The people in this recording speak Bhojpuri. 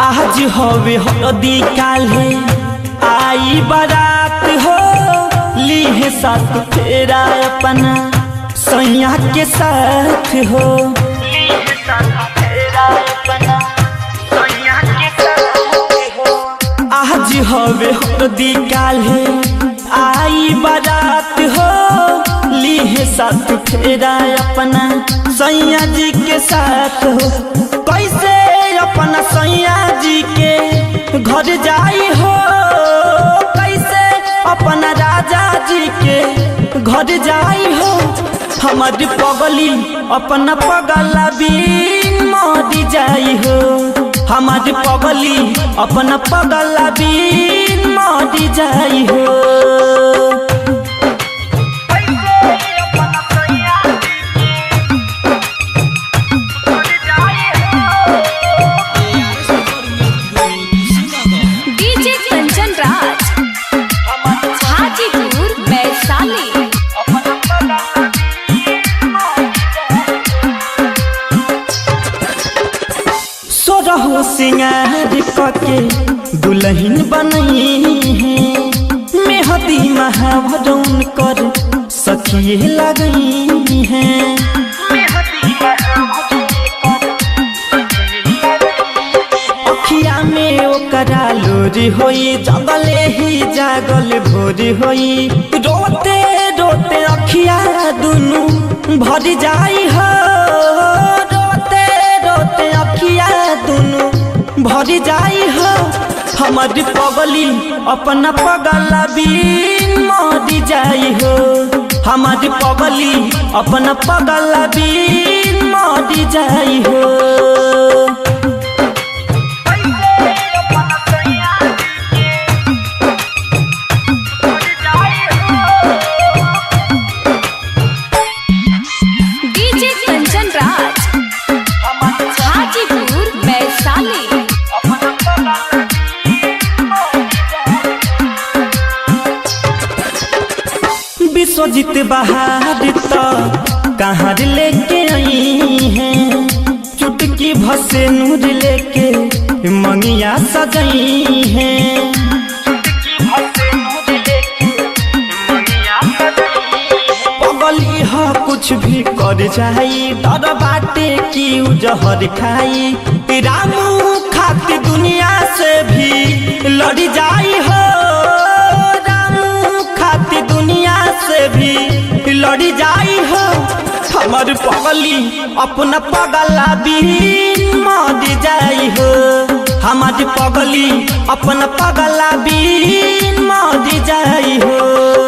आज हवे हल्दी काल्हे आई बारात हो, लीहे साथ फेरा अपना सैया के साथ हो। आज हवे हल्दी काल्हे आई बारात हो, लीहे साथ फेरा अपना सैया जी के साथ हो। कैसे अपना सैया जी के घर जाई हो, कैसे अपना राजा जी के घर जाई हो। हमारी पगली अपना पगला बिन मर जाई हो, हमारी पगली अपना पगला बिन मर जाई हो। सोरहो सिंगार कके दुल्हन बनई है, मेहदी महावरौन कर सखिए लगई है। अखिया में ओकरा लोरी होई, जंगले ही जागल भोरी होई। रोते रोते अखिया दुनू भर जाई हो, रोते रोते अखिया दुनू भर जाई हो। हमारी पगली अपना पगला बिन मर जाई हो, हमारी पगली अपना पगला बिन मर जाई हो। विश्वजीत बहार तो कहाँ लेके आई है, चुटकी भसे नूर लेके मंगिया सजई है। पगली हो कुछ भी कर जाई, डर बाटे की जहर खाई। रामू खाती दुनिया से भी लड़ जाई हो, दुनिया से भी लड़ी जाई हो। हमार पगली अपना पगला बिन मर जाई हो, हमारी पगली अपना पगला बिन मर जाई हो।